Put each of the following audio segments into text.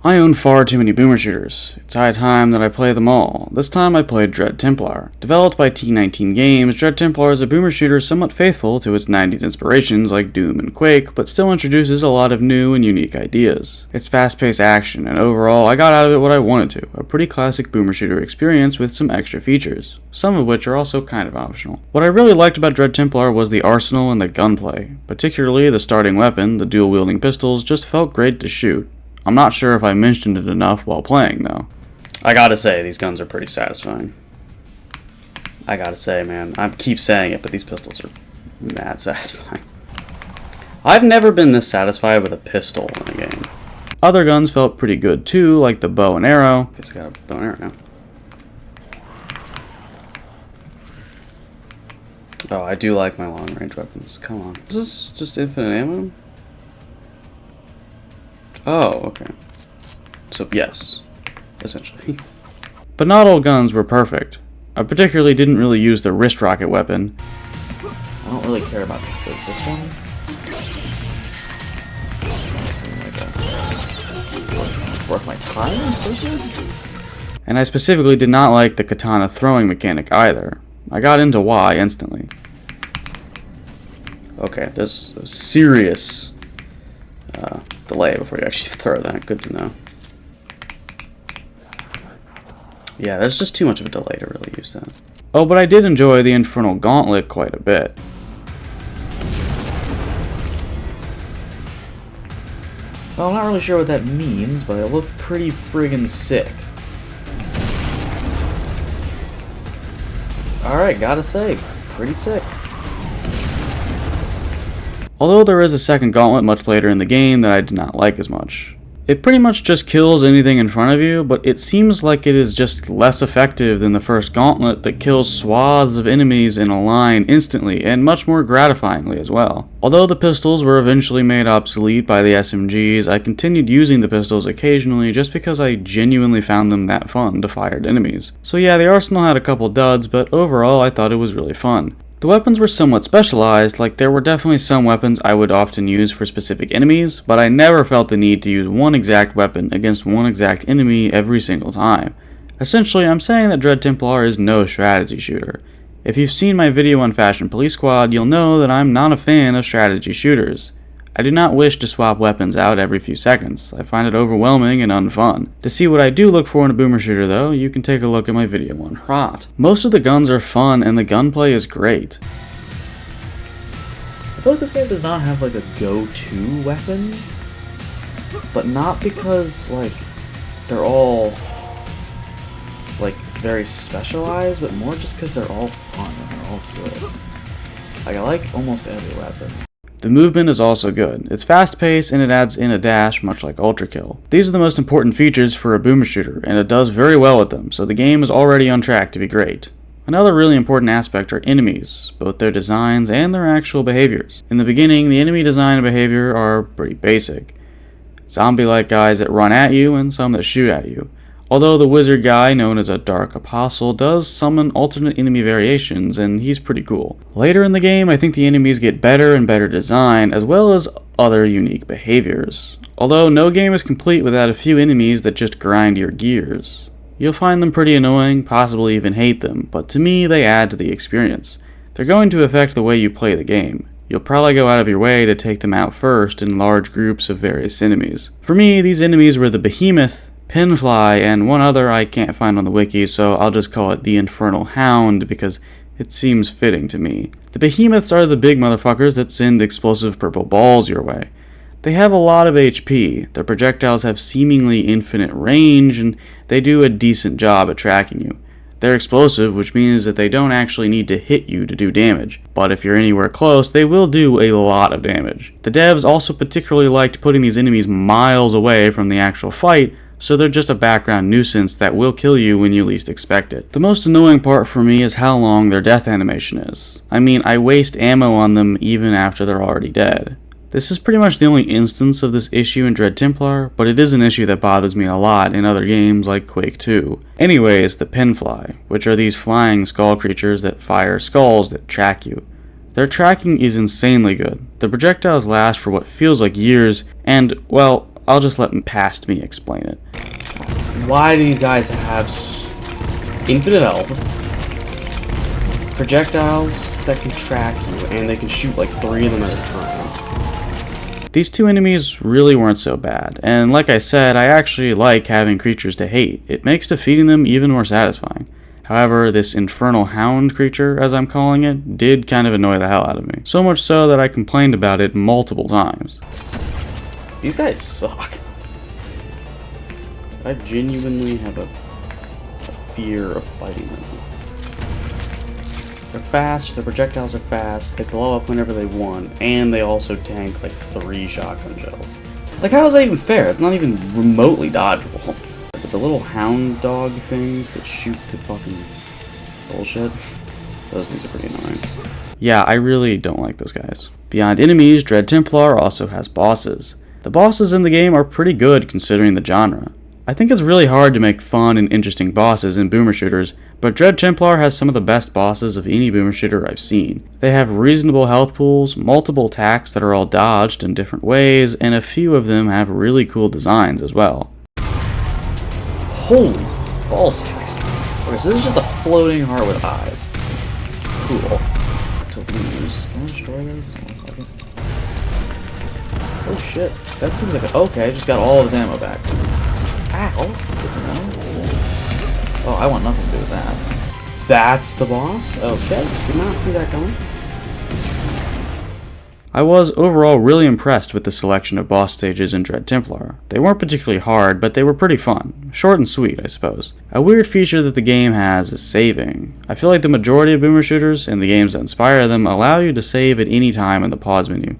I own far too many Boomer Shooters. It's high time that I play them all. This time I played Dread Templar. Developed by T19 Games, Dread Templar is a Boomer Shooter somewhat faithful to its 90s inspirations like Doom and Quake, but still introduces a lot of new and unique ideas. It's fast-paced action, and overall I got out of it what I wanted to, a pretty classic Boomer Shooter experience with some extra features, some of which are also kind of optional. What I really liked about Dread Templar was the arsenal and the gunplay. Particularly the starting weapon, the dual-wielding pistols, just felt great to shoot. I'm not sure if I mentioned it enough while playing, though. I gotta say, these guns are pretty satisfying. I gotta say, man, I keep saying it, but these pistols are mad satisfying. I've never been this satisfied with a pistol in a game. Other guns felt pretty good too, like the bow and arrow. Guess I got a bow and arrow now. Oh, I do like my long-range weapons. Come on. Is this just infinite ammo? Oh, okay. So, yes. Essentially. But not all guns were perfect. I particularly didn't really use the wrist rocket weapon. I don't really care about this one. Worth my time, personally? And I specifically did not like the katana throwing mechanic either. I got into why instantly. Okay, there's a serious delay before you actually throw that. Good to know. Yeah, there's just too much of a delay to really use that. Oh, but I did enjoy the Infernal Gauntlet quite a bit. Well, I'm not really sure what that means, but it looked pretty friggin' sick. Alright, gotta say, pretty sick. Although there is a second gauntlet much later in the game that I did not like as much. It pretty much just kills anything in front of you, but it seems like it is just less effective than the first gauntlet that kills swaths of enemies in a line instantly, and much more gratifyingly as well. Although the pistols were eventually made obsolete by the SMGs, I continued using the pistols occasionally just because I genuinely found them that fun to fire at enemies. So yeah, the arsenal had a couple duds, but overall I thought it was really fun. The weapons were somewhat specialized, like there were definitely some weapons I would often use for specific enemies, but I never felt the need to use one exact weapon against one exact enemy every single time. Essentially, I'm saying that Dread Templar is no strategy shooter. If you've seen my video on Fashion Police Squad, you'll know that I'm not a fan of strategy shooters. I do not wish to swap weapons out every few seconds. I find it overwhelming and unfun. To see what I do look for in a Boomer Shooter though, you can take a look at my video on Rot. Most of the guns are fun and the gunplay is great. I feel like this game does not have like a go-to weapon, but not because like they're all like very specialized, but more just because they're all fun and they're all good. Like I like almost every weapon. The movement is also good. It's fast-paced and it adds in a dash much like Ultra Kill. These are the most important features for a Boomer Shooter, and it does very well with them, so the game is already on track to be great. Another really important aspect are enemies, both their designs and their actual behaviors. In the beginning, the enemy design and behavior are pretty basic. Zombie-like guys that run at you and some that shoot at you. Although the wizard guy, known as a Dark Apostle, does summon alternate enemy variations, and he's pretty cool. Later in the game, I think the enemies get better and better design, as well as other unique behaviors. Although no game is complete without a few enemies that just grind your gears. You'll find them pretty annoying, possibly even hate them, but to me they add to the experience. They're going to affect the way you play the game. You'll probably go out of your way to take them out first in large groups of various enemies. For me, these enemies were the Behemoth, Pinfly, and one other I can't find on the wiki, so I'll just call it the Infernal Hound because it seems fitting to me. The Behemoths are the big motherfuckers that send explosive purple balls your way. They have a lot of HP, their projectiles have seemingly infinite range, and they do a decent job at tracking you. They're explosive, which means that they don't actually need to hit you to do damage, but if you're anywhere close, they will do a lot of damage. The devs also particularly liked putting these enemies miles away from the actual fight, so they're just a background nuisance that will kill you when you least expect it. The most annoying part for me is how long their death animation is. I mean, I waste ammo on them even after they're already dead. This is pretty much the only instance of this issue in Dread Templar, but it is an issue that bothers me a lot in other games like Quake 2. Anyways, the Pinfly, which are these flying skull creatures that fire skulls that track you. Their tracking is insanely good. The projectiles last for what feels like years, and, well, I'll just let past me explain it. Why do these guys have infinite health, projectiles that can track you, and they can shoot like 3 of them at a time? These 2 enemies really weren't so bad, and like I said, I actually like having creatures to hate. It makes defeating them even more satisfying. However, this infernal hound creature, as I'm calling it, did kind of annoy the hell out of me. So much so that I complained about it multiple times. These guys suck. I genuinely have a fear of fighting them. They're fast, their projectiles are fast, they blow up whenever they want, and they also tank like 3 shotgun shells. Like, how is that even fair? It's not even remotely dodgeable. But the little hound dog things that shoot the fucking bullshit, those things are pretty annoying. Yeah, I really don't like those guys. Beyond enemies, Dread Templar also has bosses. The bosses in the game are pretty good considering the genre. I think it's really hard to make fun and interesting bosses in boomer shooters, but Dread Templar has some of the best bosses of any boomer shooter I've seen. They have reasonable health pools, multiple attacks that are all dodged in different ways, and a few of them have really cool designs as well. Holy ball sacks. Okay, so this is just a floating heart with eyes. Cool. To lose. Can I destroy those? Oh shit. That seems like a... Okay, I just got all of his ammo back. Ow. Good to know. Oh, I want nothing to do with that. That's the boss? Okay. Did not see that coming. I was overall really impressed with the selection of boss stages in Dread Templar. They weren't particularly hard, but they were pretty fun. Short and sweet, I suppose. A weird feature that the game has is saving. I feel like the majority of boomer shooters, and the games that inspire them, allow you to save at any time in the pause menu.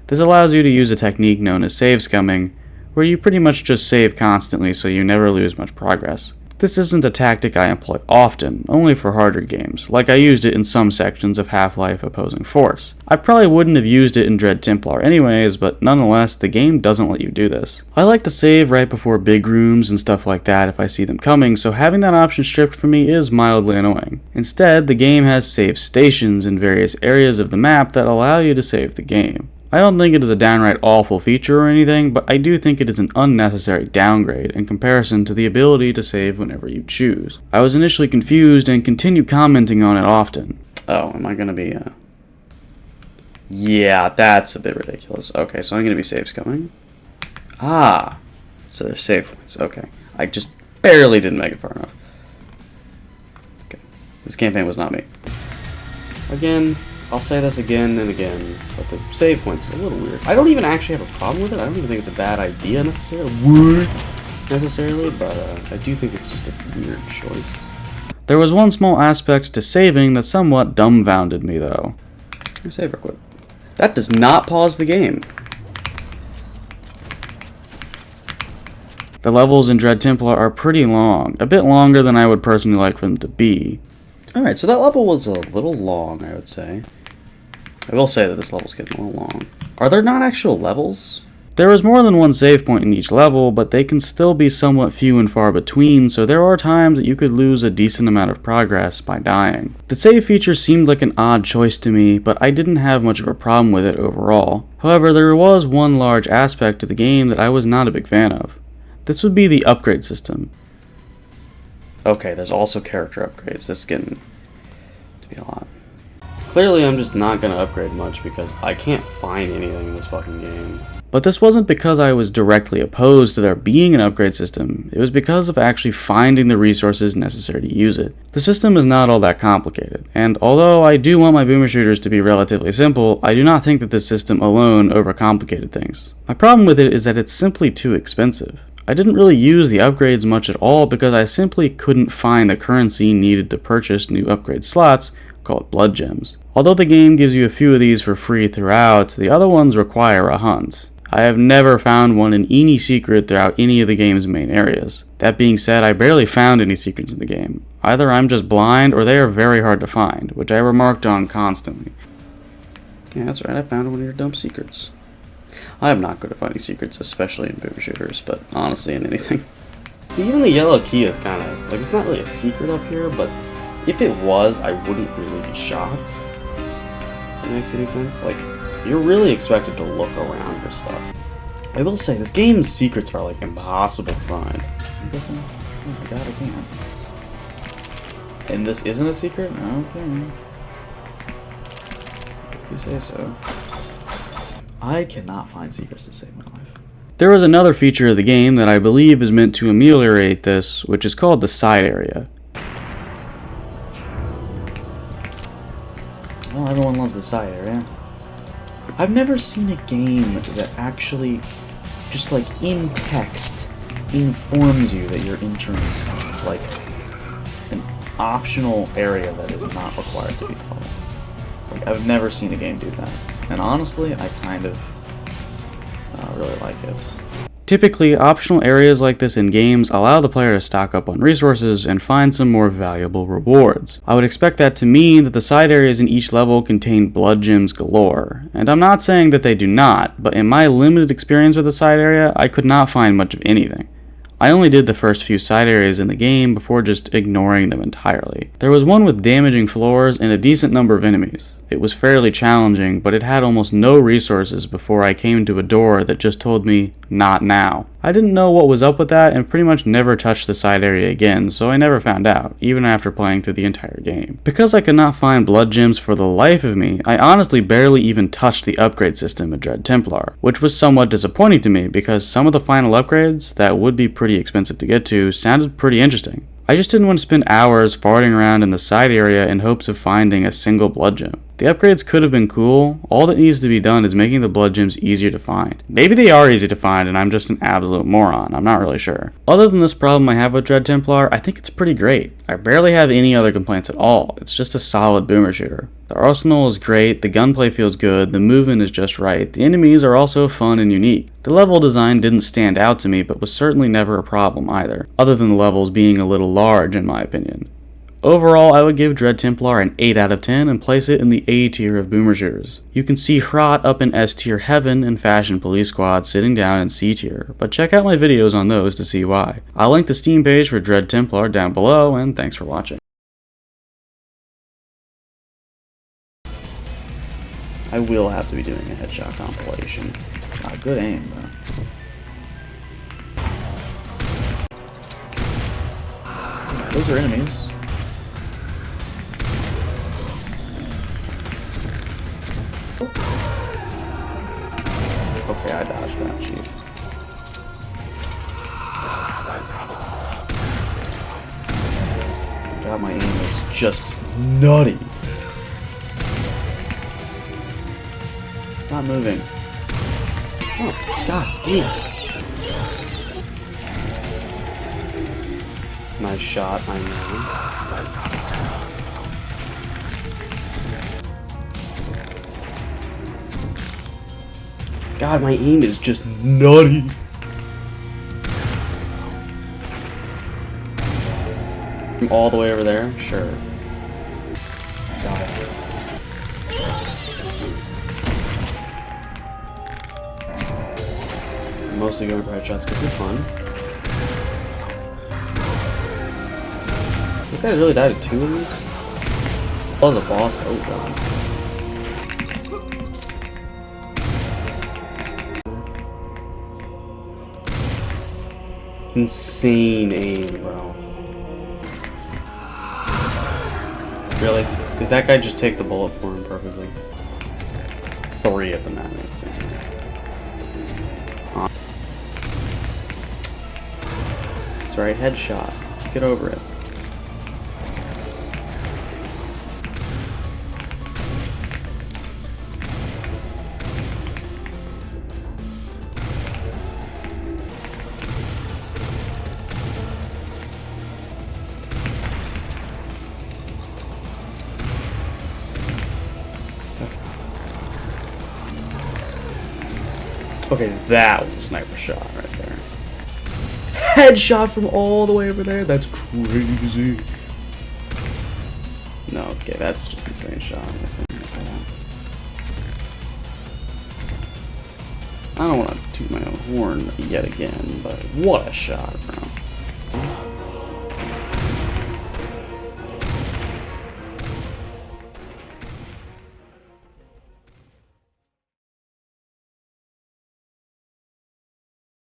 This allows you to use a technique known as save scumming, where you pretty much just save constantly so you never lose much progress. This isn't a tactic I employ often, only for harder games, like I used it in some sections of Half-Life Opposing Force. I probably wouldn't have used it in Dread Templar anyways, but nonetheless, the game doesn't let you do this. I like to save right before big rooms and stuff like that if I see them coming, so having that option stripped from me is mildly annoying. Instead, the game has save stations in various areas of the map that allow you to save the game. I don't think it is a downright awful feature or anything, but I do think it is an unnecessary downgrade in comparison to the ability to save whenever you choose. I was initially confused and continue commenting on it often. Oh, am I gonna be, Yeah, that's a bit ridiculous. Okay, so I'm gonna be save scumming. Ah, so there's save points. Okay, I just barely didn't make it far enough. Okay, this campaign was not me. Again, I'll say this again and again, but the save points are a little weird. I don't even actually have a problem with it. I don't even think it's a bad idea necessarily, but I do think it's just a weird choice. There was one small aspect to saving that somewhat dumbfounded me, though. Save real quick. That does not pause the game. The levels in Dread Templar are pretty long, a bit longer than I would personally like for them to be. Alright, so that level was a little long, I would say. I will say that this level's getting a little long. Are there not actual levels? There is more than one save point in each level, but they can still be somewhat few and far between, so there are times that you could lose a decent amount of progress by dying. The save feature seemed like an odd choice to me, but I didn't have much of a problem with it overall. However, there was one large aspect to the game that I was not a big fan of. This would be the upgrade system. Okay, there's also character upgrades. This is getting to be a lot. Clearly, I'm just not going to upgrade much because I can't find anything in this fucking game. But this wasn't because I was directly opposed to there being an upgrade system. It was because of actually finding the resources necessary to use it. The system is not all that complicated, and although I do want my boomer shooters to be relatively simple, I do not think that this system alone overcomplicated things. My problem with it is that it's simply too expensive. I didn't really use the upgrades much at all because I simply couldn't find the currency needed to purchase new upgrade slots, called blood gems. Although the game gives you a few of these for free throughout, the other ones require a hunt. I have never found one in any secret throughout any of the game's main areas. That being said, I barely found any secrets in the game. Either I'm just blind or they are very hard to find, which I remarked on constantly. Yeah, that's right, I found one of your dumb secrets. I am not good at finding secrets, especially in boomer shooters, but honestly in anything. See, even the yellow key is kind of, like, it's not really a secret up here, but if it was, I wouldn't really be shocked. If that makes any sense? Like, you're really expected to look around for stuff. I will say, this game's secrets are like impossible to find. Oh my god, I can't. And this isn't a secret? Okay. If you say so. I cannot find secrets to save my life. There is another feature of the game that I believe is meant to ameliorate this, which is called the side area. Well, everyone loves the side area. I've never seen a game that actually, just like in text, informs you that you're entering like an optional area that is not required to be taught. Like, I've never seen a game do that. And honestly, I kind of really like it. Typically, optional areas like this in games allow the player to stock up on resources and find some more valuable rewards. I would expect that to mean that the side areas in each level contain blood gems galore, and I'm not saying that they do not, but in my limited experience with the side area, I could not find much of anything. I only did the first few side areas in the game before just ignoring them entirely. There was one with damaging floors and a decent number of enemies. It was fairly challenging, but it had almost no resources before I came to a door that just told me, not now. I didn't know what was up with that and pretty much never touched the side area again, so I never found out, even after playing through the entire game. Because I could not find blood gems for the life of me, I honestly barely even touched the upgrade system at Dread Templar, which was somewhat disappointing to me because some of the final upgrades, that would be pretty expensive to get to, sounded pretty interesting. I just didn't want to spend hours farting around in the side area in hopes of finding a single blood gem. The upgrades could have been cool, all that needs to be done is making the blood gems easier to find. Maybe they are easy to find and I'm just an absolute moron, I'm not really sure. Other than this problem I have with Dread Templar, I think it's pretty great. I barely have any other complaints at all, it's just a solid boomer shooter. The arsenal is great, the gunplay feels good, the movement is just right, the enemies are also fun and unique. The level design didn't stand out to me, but was certainly never a problem either, other than the levels being a little large in my opinion. Overall, I would give Dread Templar an 8 out of 10 and place it in the A tier of boomer shooters. You can see Hrot up in S tier heaven and Fashion Police Squad sitting down in C tier, but check out my videos on those to see why. I'll link the Steam page for Dread Templar down below, and thanks for watching. I will have to be doing a headshot compilation. Good aim, though. Those are enemies. Okay, I dodged that, shoot. God, my aim is just nutty. It's not moving. Oh, god damn. Nice shot, I know. God, my aim is just nutty. I'm all the way over there? Sure. Got it. I mostly go for headshots because they're fun. This guy really died at 2 of these? Oh, the boss. Oh, god. Insane aim, bro. Really? Did that guy just take the bullet for him perfectly? 3 at the max. That's right, headshot. Get over it. Okay, that was a sniper shot right there. Headshot from all the way over there? That's crazy. No, okay, that's just an insane shot. I don't want to toot my own horn yet again, but what a shot, bro.